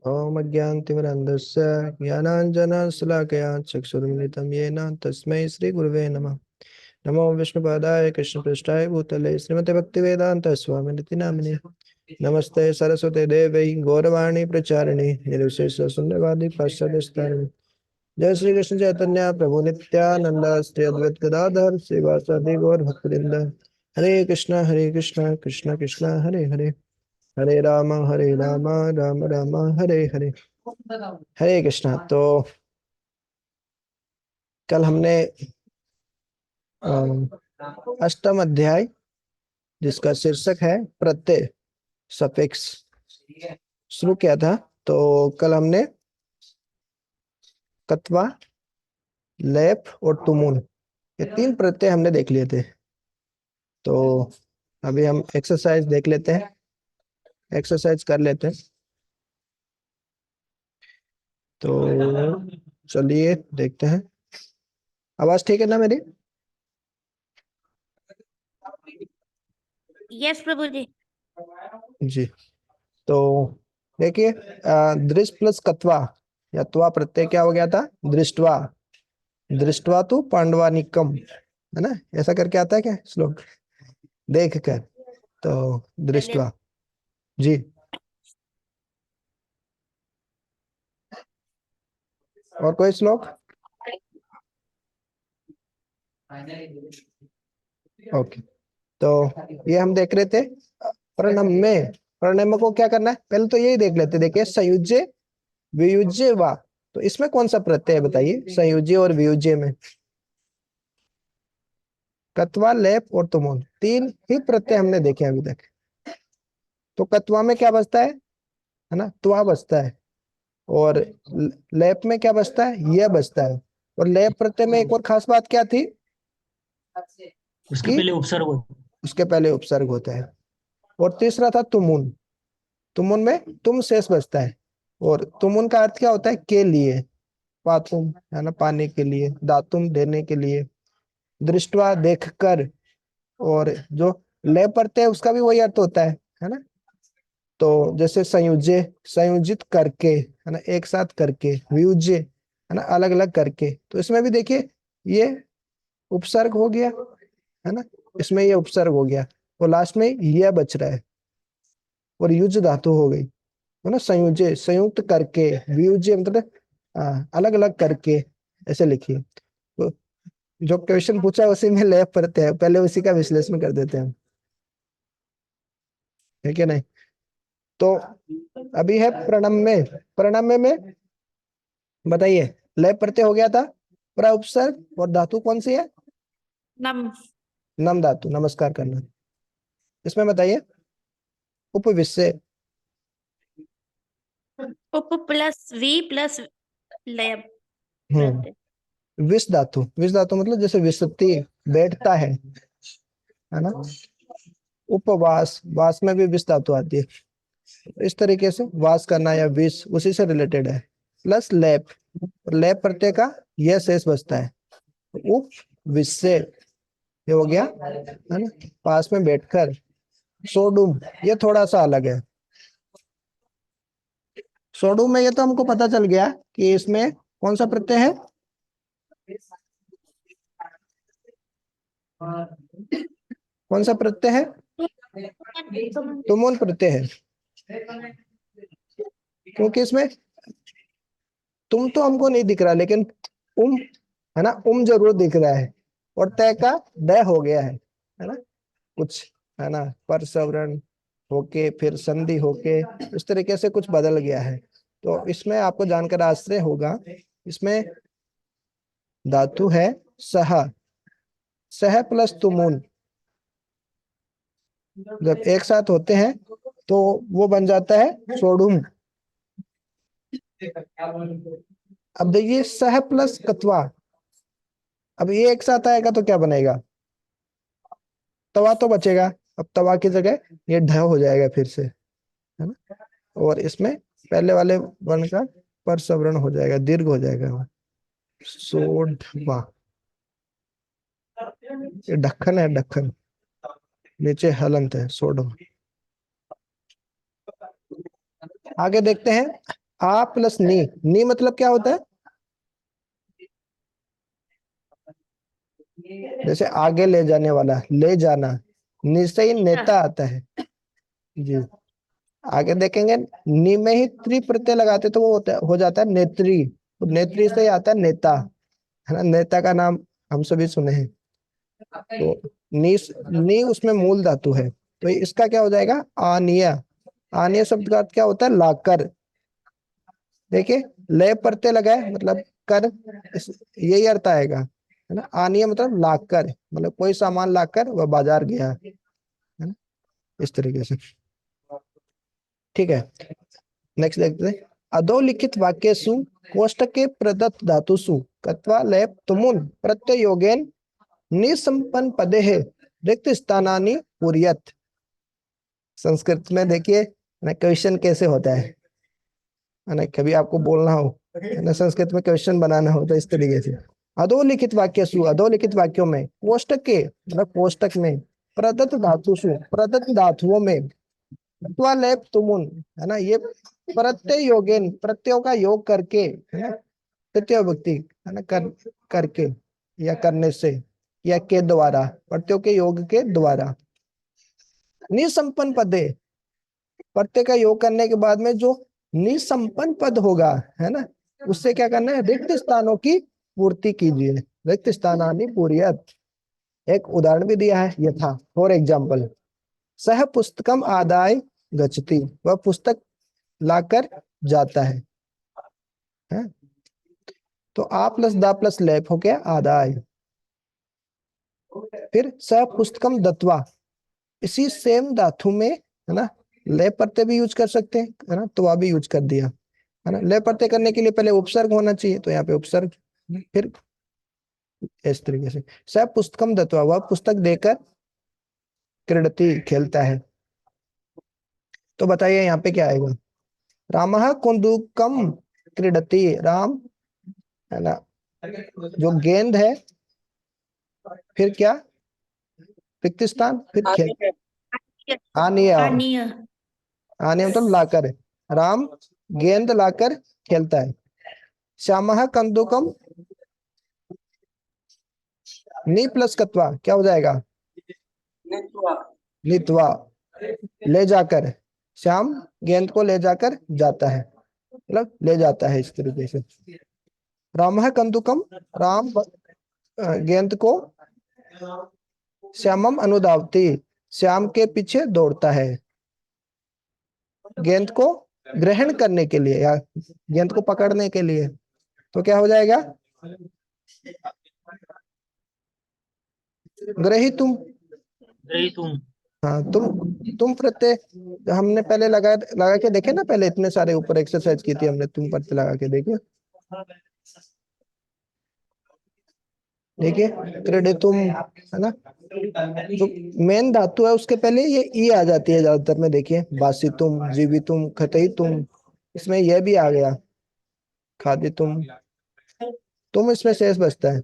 ओम अज्ञानतिमिरन्धस्य ज्ञानाञ्जनशलाकया चक्षुरुन्मिलितं येन तस्मै श्रीगुरवे नमः। नमो विष्णुपादाय कृष्णपृष्ठाय भूतले श्रीमते भक्तिवेदांत स्वामिनिति नामिने। नमस्ते सरस्वते देवै गौरवाणी प्रचारिणे निर्विशेष शून्यवादी पाश्चात्य। जय श्री कृष्ण चैतन्य प्रभु नित्यानंद श्री अद्वैत गदाधर श्रीवासादि गौर भक्तवृंद। हरे कृष्ण कृष्ण कृष्ण हरे हरे, हरे राम राम राम हरे हरे। हरे कृष्णा। तो कल हमने अष्टम अध्याय जिसका शीर्षक है प्रत्यय सफिक्स शुरू किया था। तो कल हमने कत्वा, लेप और तुमुन ये तीन प्रत्यय हमने देख लिए थे। तो अभी हम एक्सरसाइज देख लेते हैं, एक्सरसाइज कर लेते हैं। तो चलिए देखते हैं। आवाज ठीक है ना मेरी? यस प्रभु जी। जी। तो देखिए, दृष्ट प्लस कत्वा या त्वा प्रत्यय क्या हो गया था? दृष्टवा। दृष्टवा तो पांडवानिकम, है ना? ऐसा करके आता है क्या श्लोक? देख कर। तो दृष्टवा जी। और कोई श्लोक? ओके। तो ये हम देख रहे थे प्रणम में। प्रणम को क्या करना है पहले तो यही देख लेते। देखिए संयुज्य वियुज्य वा, तो इसमें कौन सा प्रत्यय है बताइए? संयुज्य और वियुज्य में कत्वा, लेप और तुमुन तीन ही प्रत्यय हमने देखे अभी तक। तो कत्वा में क्या बचता है ना? त्वा बचता है। और लेप में क्या बचता है? यह बचता है। और लेप प्रत्यय में एक और खास बात क्या थी? उसके कि पहले उपसर्ग होता है। उसके पहले उपसर्ग होता है। और तीसरा था तुमुन। तुमुन में तुम शेष बचता है। और तुमुन का अर्थ क्या होता है? के लिए। पातुम है ना, पाने के लिए। दातुम देने के लिए। दृष्टवा देखकर। और जो ले प्रत्यय है उसका भी वही अर्थ होता है ना? तो जैसे संयुज्य, संयोजित करके, है ना, एक साथ करके। वियुज्य है ना, अलग अलग करके। तो इसमें भी देखिए ये उपसर्ग हो गया, है ना? इसमें ये उपसर्ग हो गया और लास्ट में यह बच रहा है और युज धातु हो गई, है ना? संयुज्य संयुक्त करके, वियुज्य मतलब अलग अलग करके, ऐसे लिखिए। तो जो क्वेश्चन पूछा है उसी में ले पढ़ते हैं, पहले उसी का विश्लेषण कर देते हैं, है कि नहीं? तो अभी है प्रणम्य। प्रणम्य में बताइए, लय प्रत्यय हो गया था, प्र उपसर्ग और धातु कौन सी है? नम। नम धातु, नमस्कार करना। इसमें बताइए उपविश्य। उप प्लस वी प्लस लेब। विष धातु, विष धातु मतलब जैसे विषति, बैठता है ना? उपवास, वास में भी विष धातु आती है। इस तरीके से वास करना या विष उसी से रिलेटेड है। प्लस लेप, लेप प्रत्यय का यह शेष बचता है। उप विषय ये हो गया, है ना, पास में बैठकर। सोडुम ये थोड़ा सा अलग है। सोडुम में ये तो हमको पता चल गया कि इसमें कौन सा प्रत्यय है? कौन सा प्रत्यय है? तुमुन प्रत्यय है। क्योंकि इसमें तुम तो हमको नहीं दिख रहा, लेकिन उम, है ना, जरूर दिख रहा है। और तय का दय हो गया है ना? कुछ, है ना, पर सवर्ण होके फिर संधि होके इस तरीके से कुछ बदल गया है। तो इसमें आपको जानकर आश्चर्य होगा, इसमें धातु है सह। सह प्लस तुमुन जब एक साथ होते हैं तो वो बन जाता है सोडुम। अब देखिए सह प्लस कत्वा, अब ये एक साथ आएगा तो क्या बनेगा? तवा तो बचेगा। अब तवा की जगह ये ढ हो जाएगा फिर से, है ना? और इसमें पहले वाले वर्ण का पर सवर्ण हो जाएगा, दीर्घ हो जाएगा। सोढ़वा, ये ढक्कन है, ढक्कन नीचे हलंत है, सोढ़वा। आगे देखते हैं, आ प्लस नी। नी मतलब क्या होता है? जैसे आगे ले जाने वाला, ले जाना। नी से ही नेता आता है। जी। आगे देखेंगे, नी में ही त्रि प्रत्यय लगाते तो वो होता हो जाता है नेत्री। तो नेत्री से ही आता है नेता, है ना? नेता का नाम हम सभी सुने हैं। तो नी, नी उसमें मूल धातु है, तो इसका क्या हो जाएगा? आनीय। आनीय शब्द का अर्थ क्या होता है? लाकर। देखिए, लय प्रत्यय लगाए मतलब कर, यही अर्थ आएगा, है ना? आनीय मतलब लाकर, मतलब कोई सामान लाकर वह बाजार गया, है ना? इस तरीके से। ठीक है, नेक्स्ट देखते हैं। अधोलिखित वाक्यसु कोष्टके प्रदत्त धातुषु कत्वा लेप तुमुन प्रत्ययोगेन निसंपन्न पदे है रिक्त स्थानानि पूर्यत। संस्कृत में देखिए ना क्वेश्चन कैसे होता है ना? कभी आपको बोलना हो, है ना, संस्कृत में क्वेश्चन बनाना हो तो इस तरीके से। अधोलिखित वाक्यसु, अधोलिखित वाक्यों में, कोष्टक के मतलब कोष्टक में, प्रदत्त धातुषु प्रदत्त धातुओं में, अथवा लेप तुमुन, है ना, ये प्रत्यय योगेन, प्रत्ययों का योग करके, है ना, तृतीय विभक्ति, है ना, करके या करने से या के द्वारा, प्रत्ययों के योग के द्वारा। निसंपन्न पदे, प्रत्यय का योग करने के बाद में जो निसंपन्न पद होगा, है ना, उससे क्या करना है? रिक्त स्थानों की पूर्ति कीजिए। रिक्त स्थानानि पूर्यत। एक उदाहरण भी दिया है, यथा, फॉर एग्जाम्पल, सह पुस्तकम आदाय गच्छति, वह पुस्तक लाकर जाता है? तो आ प्लस दा प्लस लेप हो गया आदाय। फिर स पुस्तकम दत्वा, इसी सेम धातु में, है ना, लेप प्रत्यय भी यूज कर सकते हैं, है ना, तो भी यूज कर दिया, है ना। लेप प्रत्यय करने के लिए पहले उपसर्ग होना चाहिए, तो यहाँ पे उपसर्ग। फिर इस तरीके से, स पुस्तकम दत्वा, वह पुस्तक देकर क्रीडति, खेलता है। तो बताइए यहाँ पे क्या आएगा? रामः कुंदुकम क्रीडति, राम, है ना, जो गेंद है, फिर क्या? रिक्त स्थान, फिर खेल। आनीय, आनीय। आनीय मतलब लाकर। राम गेंद लाकर खेलता है। श्यामः कंदुकम, नी प्लस कत्वा क्या हो जाएगा? नीत्वा, ले जाकर। श्याम गेंद को ले जाकर जाता है, मतलब ले जाता है, इस तरीके से। रामः कंदुकम, राम गेंद को, श्यामम अनुधावती, श्याम के पीछे दौड़ता है। गेंद को ग्रहण करने के लिए या गेंद को पकड़ने के लिए, तो क्या हो जाएगा? ग्रहीतुम। ग्रहीतुम। हाँ, तुम प्रत्यय हमने पहले लगा लगा के देखे ना, पहले इतने सारे ऊपर एक्सरसाइज की थी हमने, तुम प्रत्यय लगा के देखे। देखिए, क्रीडितुम, है ना, जो मेन धातु है उसके पहले ये ई आ जाती है ज्यादातर में। देखिए, बासितुम, जीवितुम, खतईतुम, इसमें यह भी आ गया, खादितुम। तुम इसमें शेष बचता है।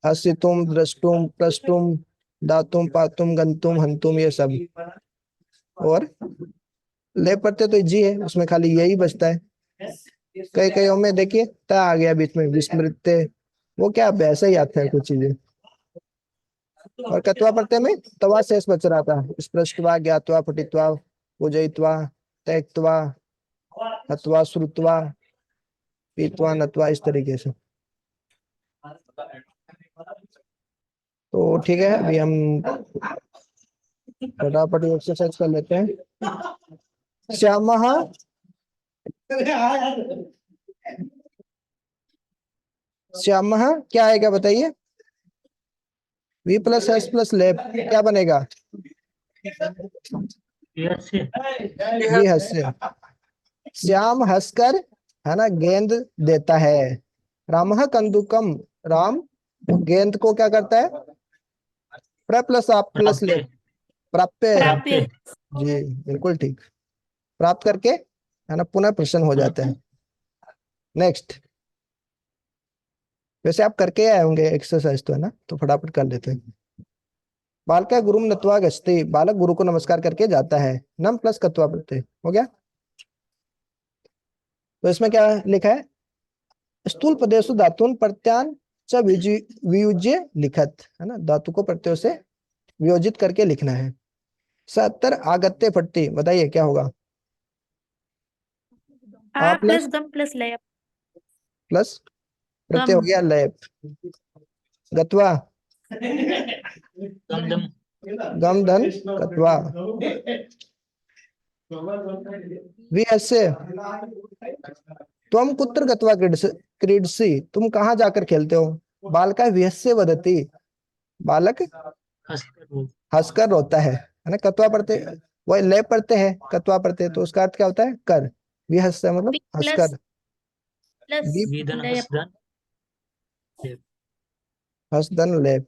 हसितुम, द्रष्टुम, प्रष्टुम, दातुम, पातुम, गंतुम, हंतुम, ये सब। और ले पड़ते तो जी है, उसमें खाली यही बचता है। कई कईयों में देखिए त आ गया बीच में, विस्मृत, वो क्या वैसे ही आता है कुछ चीजें। और कत्वा प्रत्यय में तवा शेष बच रहा था, स्पृष्टवा, ज्ञातवा, पठित्वा, पूजयित्वा, त्यक्त्वा, हत्वा, श्रुत्वा, पीत्वा, नत्वा, इस तरीके से। तो ठीक है, अभी हम फटाफट एक्सरसाइज कर लेते हैं। श्यामः, श्यामः क्या आएगा बताइए? वी प्लस एस प्लस लेप, क्या बनेगा? विहस्य। श्याम हंसकर, है ना, गेंद देता है। रामः कंदुकम, राम गेंद को क्या करता है? प्र प्लस आप प्लस ले, प्राप्य। प्राप्य। जी, बिल्कुल ठीक, प्राप्त करके, है ना, पुनः प्रसन्न हो जाता है। नेक्स्ट, वैसे आप करके आए होंगे एक्सरसाइज तो, है ना, तो फटाफट कर लेते हैं। बालका गुरुम नत्वा गच्छति, बालक गुरु को नमस्कार करके जाता है। नम प्लस कत्वा प्रत्यय हो गया। तो इसमें क्या लिखा है, स्थूल पदेशु धातुन प्रत्यान च वियुज्य लिखत, है ना, धातु को प्रत्ययों से वियोजित करके लिखना है। 70 आगत्य फट्टी, बताइए क्या होगा। आ प्लस प्लस गम प्लस लय। प्लस प्रत्यय हो गम। गया लय। गत्वा, गम दम। गम धन गत्वा। विहस्य, त्वम कुत्र गत्वा क्रीडसि, तुम कहाँ जाकर खेलते हो। बालका विहस्य वदति, बालक हंसकर बोल। हंसकर रोता है ना। कत्वा पढ़ते, वही ले पढ़ते हैं, कत्वा पढ़ते हैं, तो उसका अर्थ क्या होता है, कर। विहस्य मतलब बी प्लस हंसकर। प्लस बी वेदन लय। हंसदन। हंसदन लेप।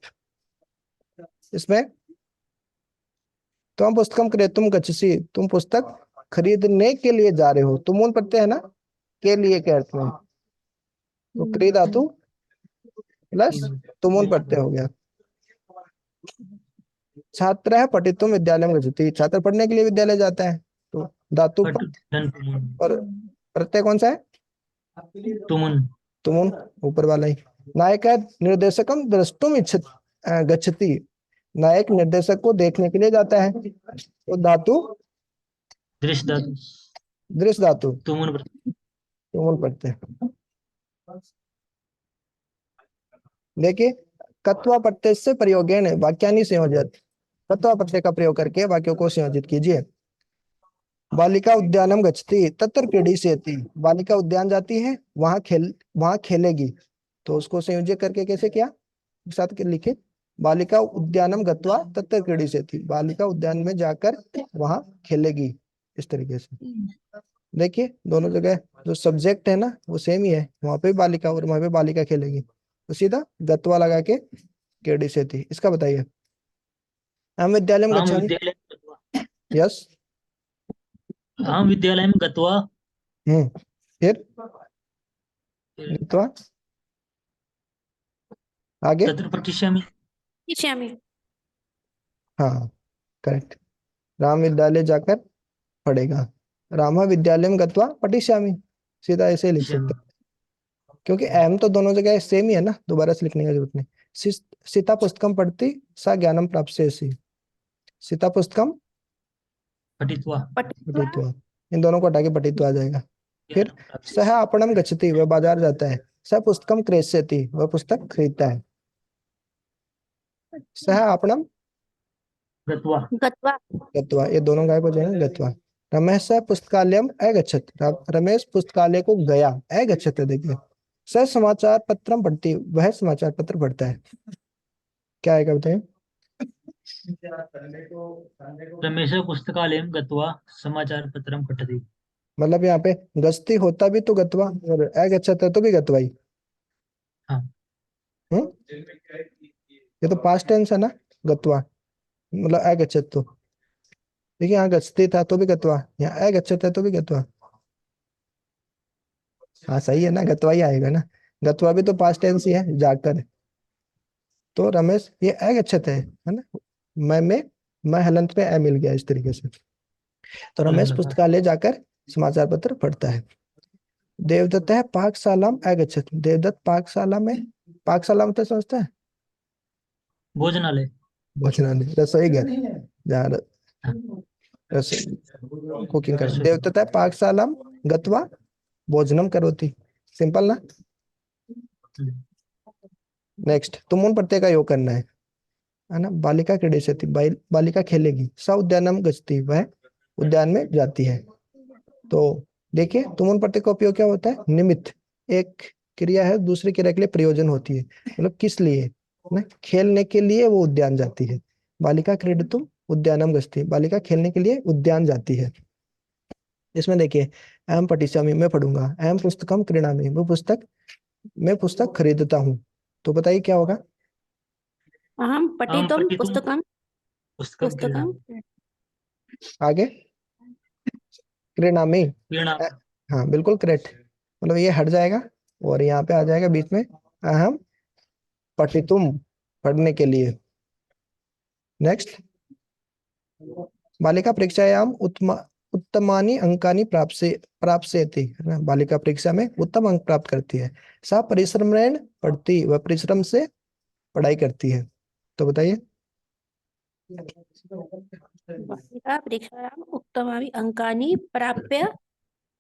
इसमें तुम पुस्तकम क्रेतुम गच्छसि, तुम पुस्तक खरीदने के लिए जा रहे हो, तुम उन पढ़ते हैं ना, के लिए के अर्थ में, तो क्री धातु प्लस तुमुन पढ़ते हो गया। छात्र है पठितुम विद्यालय में गच्छति, छात्र पढ़ने के लिए विद्यालय जाता है, तो धातु पट पट धन तुमुन। और प्रत्यय कौन सा है, तुमुन। तुमुन, ऊपर वाला ही। नायक है निर्देशकम द्रष्टुम इच्छति गच्छति, नायक निर्देशक को देखने के लिए जाता है, तो धातु दृश्य धातु। दृश्य धातु तुमुन। तुमुन पढ़ते हैं। देखिए, कत्वा प्रत्यय से प्रयोगेन वाक्यानि संयोजित, कत्वा प्रत्यय का प्रयोग करके वाक्यों को संयोजित कीजिए। बालिका उद्यानम गच्छति तत्र क्रीडिष्यति, बालिका उद्यान जाती है, वहां खेलेगी, तो उसको संयोजित करके कैसे किया, एक साथ के लिखे, बालिका उद्यानम गत्वा तत्र क्रीडिष्यति, बालिका उद्यान में जाकर वहां खेलेगी, इस तरीके से। देखिए दोनों जगह जो सब्जेक्ट है ना वो सेम ही है, वहां पे बालिका और वहां पे बालिका खेलेगी, तो सीधा गत्वा लगा के क्रीडिष्यति। इसका बताइए। हम विद्यालय में आम गच्छामि, विद्यालय में गत्वा। यस। आम विद्यालय में गत्वा। फिर फिर गत्वा आगे, तत्र पठिष्यामि। श्यामी। हाँ करेक्ट, राम विद्यालय जाकर पढ़ेगा, राम विद्यालय में गत्वा पठिष्यामि, सीधा ऐसे ही लिख सकते हैं, क्योंकि एम तो दोनों जगह सेम ही है ना, दोबारा से लिखने की जरूरत नहीं। सीता पुस्तकम पढ़ती सा ज्ञानम प्राप्स्यसि, सीता पुस्तकम पठित्वा। पठित्वा, इन दोनों को हटा के पठित्वा आ जाएगा। फिर ज्ञानं प्राप्स्यसि। सह आपणम गच्छति, वह बाजार जाता है, सह पुस्तकम क्रेष्यति, वह पुस्तक खरीदता है, सह आपणम गत्वा। गत्वा। गत्वा, ये दोनों गायब हो जाएंगे, गत्वा। रमेश पुस्तकालयम अगच्छत, रमेश पुस्तकालय को गया, अगच्छत, देखिए। सह समाचार पत्रम पढ़ती, वह समाचार पत्र पढ़ता है, क्या आएगा बताइए। रमेश पुस्तकालयं गत्वा समाचारपत्रं पठति। मतलब यहाँ पे गस्ती होता भी तो गत्वा, और अगच्छत है तो भी गत्वा ही। हाँ। ये तो पास्ट टेंस है ना, गत्वा, मतलब अगच्छत, तो देखिए यहाँ गस्ती था तो भी गत्वा, यहाँ अगच्छत है तो भी गत्वा। हाँ सही है ना, गत्वा ही आएगा ना, गत्वा भी तो पास्ट टेंस ही है, जाकर। तो रमेश ये अगच्छत है ना, मैं हलंत पे ए मिल गया, इस तरीके से। तो रमेश पुस्तकालय जाकर समाचार पत्र पढ़ता है। देवदत्त है पाकशाला में अगच्छत, देवदत्त पाकशाला में, पाकशाला में तो समझता है, भोजनालय। भोजनालय, रसोई घर, जहाँ हाँ। रसोई कुकिंग कर। रसोई। देवदत्त है पाकशाला में गत्वा भोजनम करोति, सिंपल ना। नेक्स्ट, तुम उन प्रत्यय का योग करना है ना। बालिका क्रीडिष्यति, बालिका खेलेगी, सा उद्यानम गच्छति, वह उद्यान में जाती है। तो देखिए तुम उन प्रत्यय का उपयोग क्या होता है, निमित्त, एक क्रिया है, दूसरी क्रिया के लिए प्रयोजन होती है, मतलब किस लिए ना, खेलने के लिए वो उद्यान जाती है। बालिका क्रीडितुम उद्यानम गच्छति, बालिका खेलने के लिए उद्यान जाती है। इसमें देखिए, अहम पठिष्यामि, मैं पढ़ूंगा, अहम पुस्तकम क्रीणामि, मैं पुस्तक खरीदता हूँ, तो बताइए क्या होगा। अहम आम पठितुम पठितुं पुस्तकं पुस्तकं पुस्तकं क्रीणामि। आगे, क्रीणामि, क्रीणामि। हाँ बिल्कुल करेक्ट, मतलब ये हट जाएगा और यहाँ पे आ जाएगा बीच में, अहम पठितुम, पढ़ने के लिए। नेक्स्ट, बालिका परीक्षायाम उत्तमानी अंकानी प्राप्स्यति, है ना, बालिका परीक्षा में उत्तम अंक प्राप्त करती है। सा परिश्रमेण पढ़ती, वह परिश्रम से पढ़ाई करती है। तो बताइए। बालिका परीक्षायाम् उत्तमानि अंकानि प्राप्य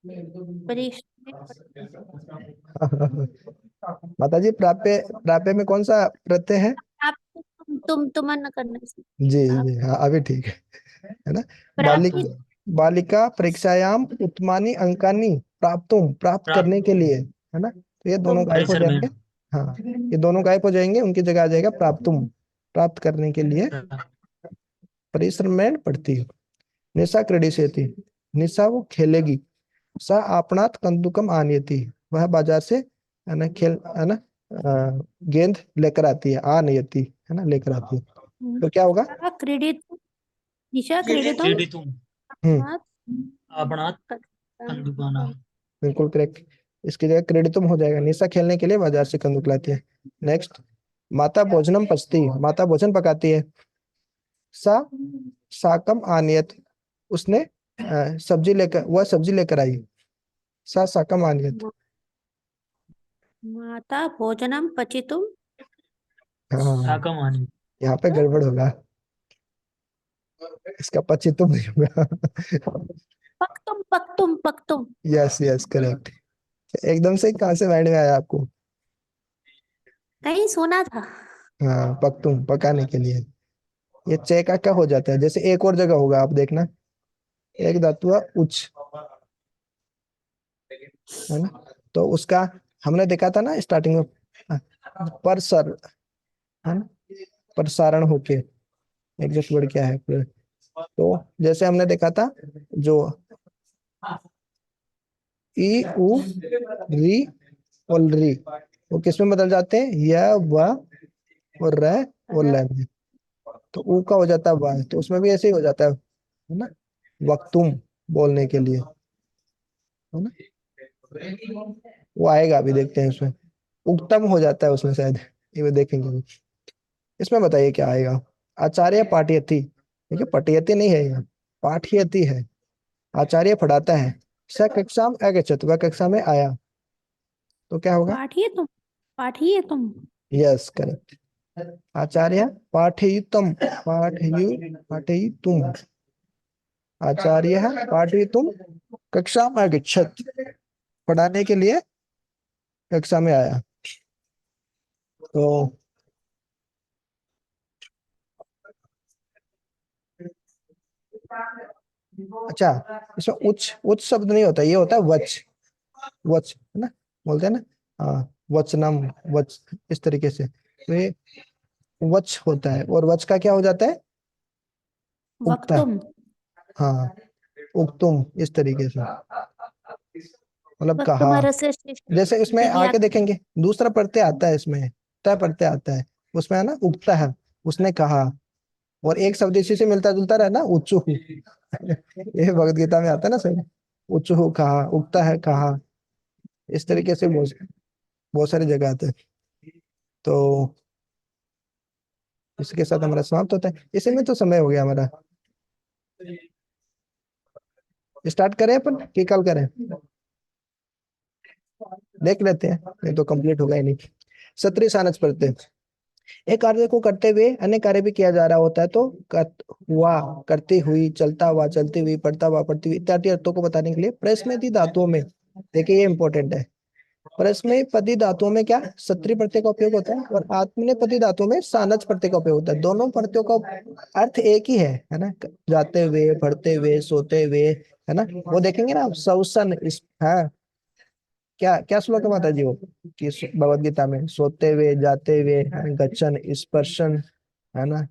परीक्षणे माता जी, प्राप्य प्राप्य में कौन सा प्रत्यय है? आप तुम न करना इसमें। जी जी, हाँ अभी ठीक है ना। प्राप्ति तुम बालिका परीक्षायाम उत्तमानी अंकानी प्राप्तुम, प्राप्त प्राप्त करने के लिए, है ना। तो ये दोनों गायब हो परिश्रमेण जाएंगे। हाँ, ये दोनों गायब हो जाएंगे, उनकी जगह आ जाएगा प्राप्तुम, प्राप्त करने के लिए परिश्रमेण पढ़ती है। निशा क्रीडिष्यति, निशा वो खेलेगी। सा आपणात कंदुकम आनयति, वह बाजार से, है ना, है ना, गेंद लेकर आती है। आनयति, है ना, लेकर आती है। तो क्या होगा? क्रीडितुं निशा क्रीडितुं क्रीडितुम् हम्म, आपणात् कन्दुकानाः। बिल्कुल करेक्ट। इसकी जगह क्रीडितुम हो जाएगा। निशा खेलने के लिए बाजार से कंदुक लाती है। नेक्स्ट, माता भोजनम पचती, माता भोजन पकाती है। सा साकम आनियत, उसने सब्जी लेकर, वह सब्जी लेकर आई। सा साकम आनियत। माता भोजनं पचितुं हाँ, शाकमानि। यहाँ पे गड़बड़ होगा, इसका पचितुम नहीं होगा। पक्तुं यस यस, करेक्ट। एकदम से कहाँ से माइंड में आया आपको? कहीं सुना था। हाँ, पकतुम, पकाने के लिए। ये चे का क्या हो जाता है? जैसे एक और जगह होगा, आप देखना। एक धातु है उच, है ना, तो उसका हमने देखा था ना स्टार्टिंग में, परसर, है ना, प्रसारण होके। एग्जैक्ट वर्ड क्या है फिर? तो जैसे हमने देखा था, जो ई उ री और री, वो किस में बदल जाते हैं? य व और र और ल में। तो ऊ का हो जाता है वाय, तो उसमें भी ऐसे ही हो जाता है ना, वक्तुम, बोलने के लिए, है ना। वो आएगा, अभी देखते हैं उसमें। उक्तम हो जाता है उसमें शायद, ये भी देखेंगे अभी। इसमें बताइए क्या आएगा? आचार्य पाठयति, देखिए पठयति नहीं है यहाँ, पाठयति है। आचार्य पढ़ाता है। स कक्षाम अगच्छत, वह कक्षा में आया। तो क्या होगा? पाठिए तुम यस, करेक्ट। आचार्य पाठयितुम, पाठयितुम, आचार्य पाठयितुम कक्षा में अगच्छत, पढ़ाने के लिए कक्षा में आया। तो अच्छा, इसमें उच्च उच्च शब्द नहीं होता, ये होता है वच, वच, है ना, बोलते हैं ना। हाँ, वचनम, वच, इस तरीके से। तो ये वच होता है, और वच का क्या हो जाता है? उगता। वक्तुम हाँ, उगतुम, इस तरीके से, मतलब कहा। वक्तुमरस्य जैसे इसमें विज्ञान आके देखेंगे, दूसरा प्रत्यय आता है इसमें, तय प्रत्यय आता है, उसमें है ना, उगता है, उसने कहा। और एक शब्द इसी से मिलता जुलता रहा ना, उच्चु। ये भगवत गीता में आता है ना सर, उच्चु कहा, उगता है कहा। इस तरीके से बहुत बहुत सारी जगह आते हैं। तो इसके साथ हमारा समाप्त होता है। इसी में तो समय हो गया हमारा। स्टार्ट करें अपन कि कल करें? देख लेते हैं, नहीं तो कंप्लीट होगा ही नहीं। सत्री सानच प्रत्यय, एक कार्य को करते हुए अन्य कार्य भी किया जा रहा होता है, तो हुआ, करती हुई, चलता हुआ, चलती हुई, पढ़ता हुआ, पढ़ती हुई, इत्यादि अर्थों को बताने के लिए प्रश्नपति धातुओं में, देखिए ये इंपॉर्टेंट है, प्रश्नपति धातुओं में क्या सत्री प्रत्यय का उपयोग होता है, और आत्मनेपदी धातुओं में सानच प्रत्यय का उपयोग होता है। दोनों प्रत्ययों का अर्थ एक ही है ना, जाते हुए, पढ़ते हुए, सोते हुए, है ना। वो देखेंगे ना आप, सौसन इस, हाँ, क्या क्या श्लोक है माता जी वो, कि भगवत गीता में, सोते हुए, जाते हुए, गच्छन, स्पर्शन, है ना,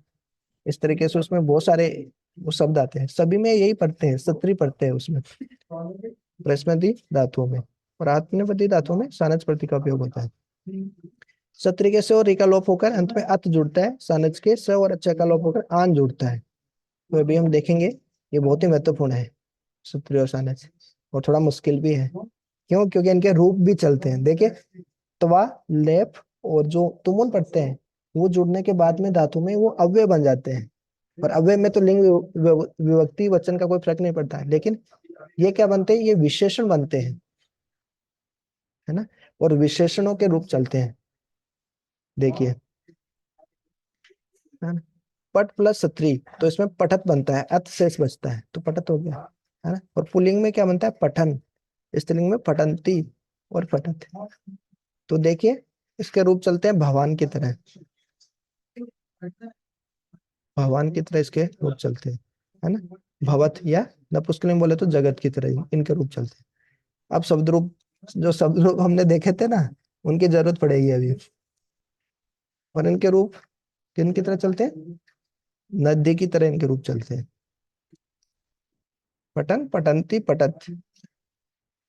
इस तरीके से उसमें बहुत सारे वो शब्द आते हैं, सभी में यही पढ़ते हैं, सत्री पढ़ते हैं उसमें, प्रश्नपति धातुओं में। और आत्मनेपदी धातुओं में सानच प्रत्यय का उपयोग होता है। सत्री के स और री का लोप होकर अंत में अत जुड़ता है, सानच के स और अच्छा का लोप होकर आन जुड़ता है। तो अभी हम देखेंगे, ये बहुत ही महत्वपूर्ण है, सत्री और सानच, और थोड़ा मुश्किल भी है। क्यों? क्योंकि इनके रूप भी चलते हैं। देखिए, त्वा, लेप और जो तुमुन पढ़ते हैं, वो जुड़ने के बाद में धातु में वो अव्यय बन जाते हैं, और अव्यय में तो लिंग विभक्ति वचन का कोई फर्क नहीं पड़ता है, लेकिन ये क्या बनते हैं, ये विशेषण बनते हैं, है ना, और विशेषणों के रूप चलते हैं। देखिए, है ना, पट प्लस सत्री, तो इसमें पठत बनता है, अत शेष बचता है, तो पठत हो गया, है ना। और पुल्लिंग में क्या बनता है, पठन, स्त्रीलिंग में पठंती और पठत। तो देखिए, इसके रूप चलते हैं भगवान की तरह, भगवान की तरह इसके रूप चलते हैं, है ना। भवत या नपुंसकलिंग बोले तो जगत की तरह ही इनके रूप चलते हैं। अब शब्द रूप, जो शब्द रूप हमने देखे थे ना, उनकी जरूरत पड़ेगी अभी। और इनके रूप किन की तरह चलते हैं, नदी की तरह इनके रूप चलते हैं। पठन, पठंती, पठत,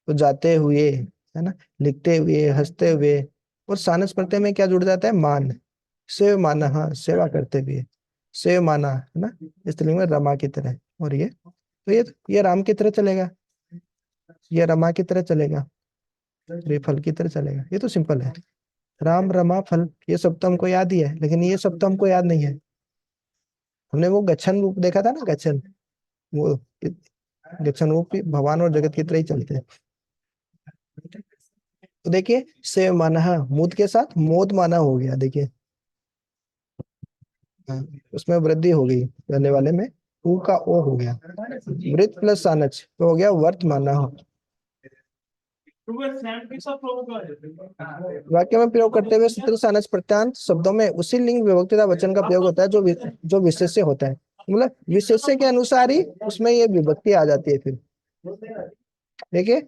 तो जाते हुए, है ना, लिखते हुए, हंसते हुए। और सानस प्रत्यय में क्या जुड़ जाता है, मान, सेव माना, हाँ, सेवा करते हुए, सेव माना, है ना, स्त्रीलिंग में रमा की तरह। और ये तो ये राम की तरह चलेगा, ये रमा की तरह चलेगा, ये फल की तरह चलेगा। ये तो सिंपल है, राम रमा फल, ये सब तो हमको याद ही है, लेकिन ये सब तो हमको याद नहीं है। हमने वो गच्छन रूप देखा था ना, गच्छन, वो गच्छन रूप भी भगवान और जगत की तरह ही चलते हैं। तो देखिए, से माना, मुद के साथ मोद माना हो गया, देखिए, हाँ, उसमें वृद्धि हो गई, पहले वाले में ऊ का ओ हो गया, वृत प्लस सानच तो हो गया वर्त माना। वाक्य में प्रयोग करते हुए शत्रु सानच प्रत्यांत शब्दों में उसी लिंग विभक्ति तथा वचन का प्रयोग होता है जो विशेष्य होता है, मतलब विशेष्य के अनुसार ही उसमें ये विभक्ति आ जाती है। फिर देखिए,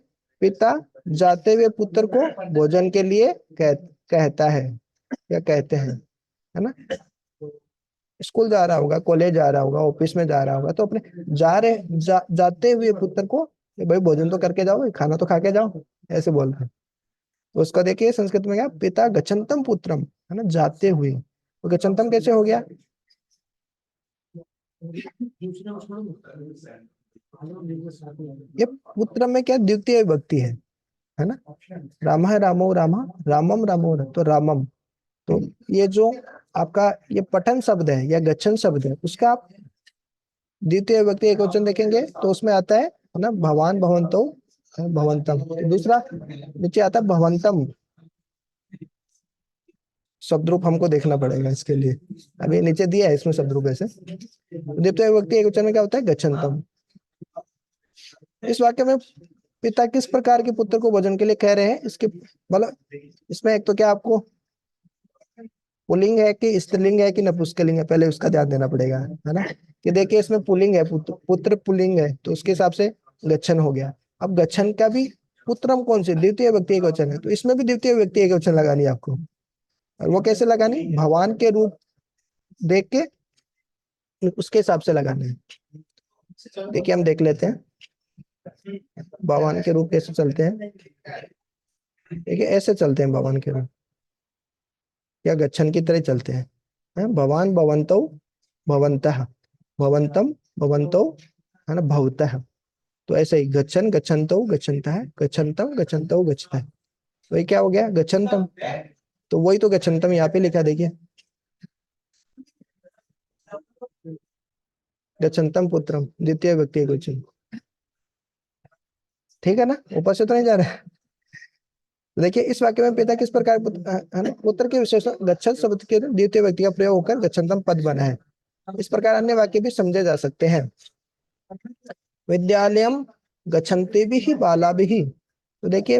पिता जाते हुए पुत्र को भोजन के लिए कहता है या कहते हैं, है ना। स्कूल जा रहा होगा, कॉलेज जा रहा होगा, ऑफिस में जा रहा होगा, तो अपने जाते हुए पुत्र को, भाई भोजन तो करके जाओ, खाना तो खा के जाओ, ऐसे बोल रहे हैं। तो उसका देखिए संस्कृत में क्या, पिता गच्छन्तम पुत्रम, है ना, जाते हुए, तो गच्छन्तम कैसे हो गया, ये पुत्र में क्या द्वितीय विभक्ति है ना। राम है, रामो रामा, रामम रामो, तो रामम। तो ये जो आपका ये पठन शब्द है या गच्छन शब्द है, उसका आप द्वितीय विभक्ति एक वचन देखेंगे तो उसमें आता है ना, भवान भवंतो भवंतम। दूसरा नीचे आता है भवंतम, शब्द रूप हमको देखना पड़ेगा इसके लिए, अभी नीचे दिया है इसमें शब्द रूप ऐसे। द्वितीय विभक्ति एक वचन में क्या होता है, गच्छन्तम। इस वाक्य में पिता किस प्रकार के पुत्र को भोजन के लिए कह रहे हैं, इसके मतलब इसमें एक तो क्या आपको पुल्लिंग है कि स्त्रीलिंग है कि नपुंसकलिंग है, पहले उसका ध्यान देना पड़ेगा, है ना। कि देखिए, इसमें पुल्लिंग है, पुत्र पुल्लिंग है, तो उसके हिसाब से गच्छन हो गया। अब गच्छन का भी पुत्रम कौन से, द्वितीय व्यक्ति एक वचन है, तो इसमें भी द्वितीय व्यक्ति एक वचन लगानी है आपको। और वो कैसे लगानी, भगवान के रूप देख के उसके हिसाब से लगाना है। देखिए, हम देख लेते हैं भगवान के रूप कैसे चलते हैं। देखिए, ऐसे चलते हैं भगवान के रूप, या गच्छन की तरह चलते हैं, भवान भवंतो भवंतः, भवंतम भवंतो, है ना, भवतः। तो ऐसे ही गच्छन गच्छन्तो गच्छन्तः, गच्छन्तम गच्छन्तो गच्छतः। तो ये क्या हो गया, गच्छन्तम। तो वही तो गच्छन्तम यहाँ पे लिखा, देखिए, गच्छन्तम पुत्रम, द्वितीय व्यक्ति एकवचन, ठीक है ना, ऊपर से तो नहीं जा रहा है। देखिए, इस वाक्य में पिता किस प्रकार है ना, पुत्र के विशेषण गच्छन शब्द के द्वितीय व्यक्ति का प्रयोग होकर गच्छन्तम पद बना है। इस प्रकार अन्य वाक्य भी समझे जा सकते हैं। विद्यालयम गच्छन्ति भी बाला भी, तो देखिए,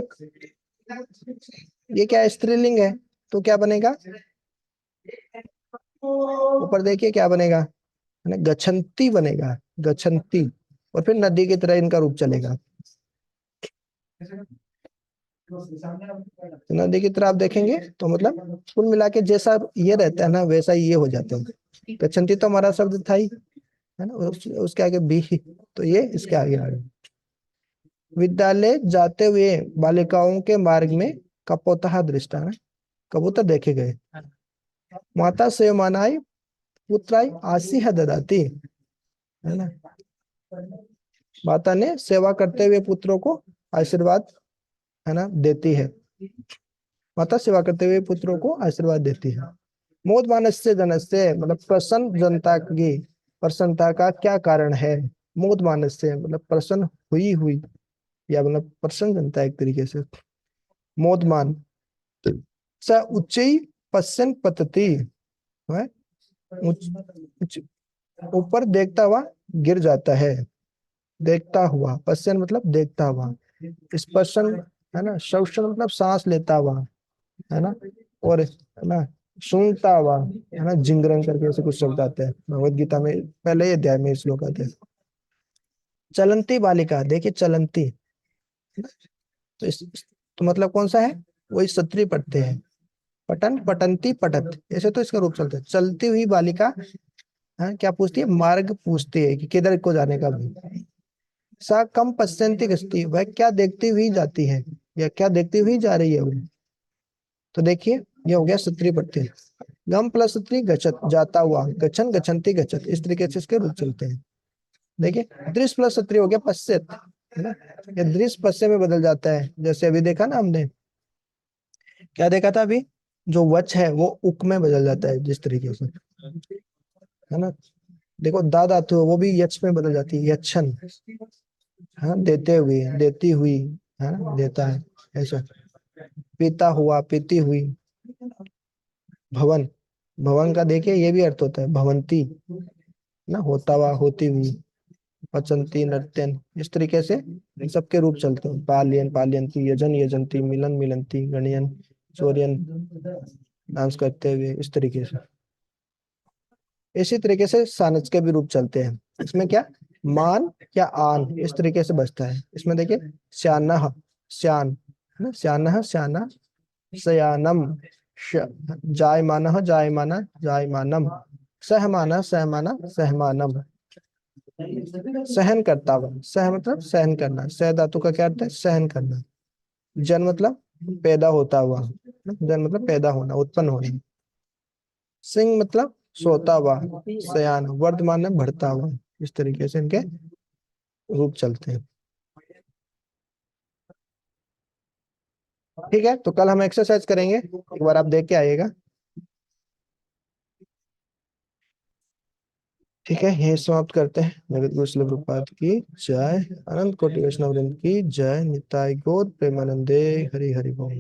ये क्या स्त्रीलिंग है, तो क्या बनेगा, ऊपर देखिए क्या बनेगा, है ना, गच्छन्ति बनेगा, गच्छन्ति। और फिर नदी की तरह इनका रूप चलेगा। तो नदी की तरह आप देखेंगे तो मतलब कुल मिला के जैसा ये रहता है ना, वैसा ये हो जाता है। गच्छन्ति तो हमारा शब्द था ही, है ना, उसके आगे भी, तो ये इसके आगे आ गया। विद्यालय जाते हुए बालिकाओं के मार्ग में कपोतः दृष्टा, है, कबूतर देखे गए। माता से मानाई पुत्राई आसी ददाती, है ना, माता ने सेवा करते हुए पुत्रों को आशीर्वाद, है ना, देती है। माता सेवा करते हुए पुत्रों को आशीर्वाद देती है। मोद मानस्य जनस्य, मतलब प्रसन्न जनता की, प्रसन्नता का क्या कारण है? मोद मानस से मतलब प्रसन्न हुई हुई, या मतलब प्रसन्न जनता एक तरीके से। मोदमान स उच्चई पश्चन पतति है, उच्च ऊपर देखता हुआ गिर जाता है। देखता हुआ, पश्चन मतलब देखता हुआ, स्पर्शन है ना, श्वसन मतलब सांस लेता हुआ है ना, और है ना सूंघता हुआ है ना, जिंगरन करके ऐसे कुछ शब्द आते हैं भगवत गीता में, पहले ये अध्याय में ये श्लोक आते हैं। चलंती बालिका, देखिए चलंती, तो तो मतलब कौन सा है? वही सत्री पढ़ते हैं, पठन पठंती पठत, ऐसे तो इसका रूप चलता है। चलती हुई बालिका, हाँ, क्या पूछती है? मार्ग पूछती है कि किधर को जाने का भी। सा कम पश्चंती गति, वह क्या देखती हुई जाती है, या क्या देखती हुई जा रही है वो। तो देखिए ये हो गया सत्री पठ्य। गम प्लस सत्री गच्छत, जाता हुआ, गच्छन गच्छन्ति गच्छत, इस तरीके से इसके रूप चलते हैं। देखिए दृश्य प्लस सत्री हो गया पश्चात, है ना, ये दृश्य पश्चिम में बदल जाता है। जैसे अभी देखा ना हमने, क्या देखा था अभी? जो वच है वो उक में बदल जाता है जिस तरीके से, है ना। देखो दा धातु है, वो भी यच में बदल जाती है, यच्छन, हाँ, देते हुए, देती हुई, है ना, देता है ऐसा। पीता हुआ, पीती हुई। भवन, भवन का देखिए ये भी अर्थ होता है भवंती, ना, होता हुआ, होती हुई। पचंती, नर्तन, इस तरीके से इन सबके रूप चलते हैं। पालियन पालियंती, यजन यजंती, मिलन मिलंती, गणयन चोरियन, डांस करते हुए, इस तरीके से। इसी तरीके से सानच के भी रूप चलते हैं। इसमें क्या, मान या आन, इस तरीके से बचता है। इसमें देखिए श्यानः, श्यान, है ना, श्यानः श्याना, शयानम, जायमानः जायमाना जायमानम, सहमाना सहमाना सहमानम। सहन करता हुआ, सह मतलब सहन करना, सह धातु का क्या अर्थ है? सहन करना। जन मतलब पैदा होता हुआ, जन मतलब पैदा होना, उत्पन्न होना। सिंह मतलब सोता हुआ, सयान वर्तमान में बढ़ता हुआ। इस तरीके से इनके रूप चलते हैं। ठीक है, तो कल हम एक्सरसाइज करेंगे, एक बार आप देख के आइएगा। ठीक है, यही समाप्त करते हैं। जगत गुरु श्रील प्रभुपाद की जय, अनंत कोटि वैष्णव वृंद की जय, निताई गौर प्रेमानंदे, हरि हरि बोल।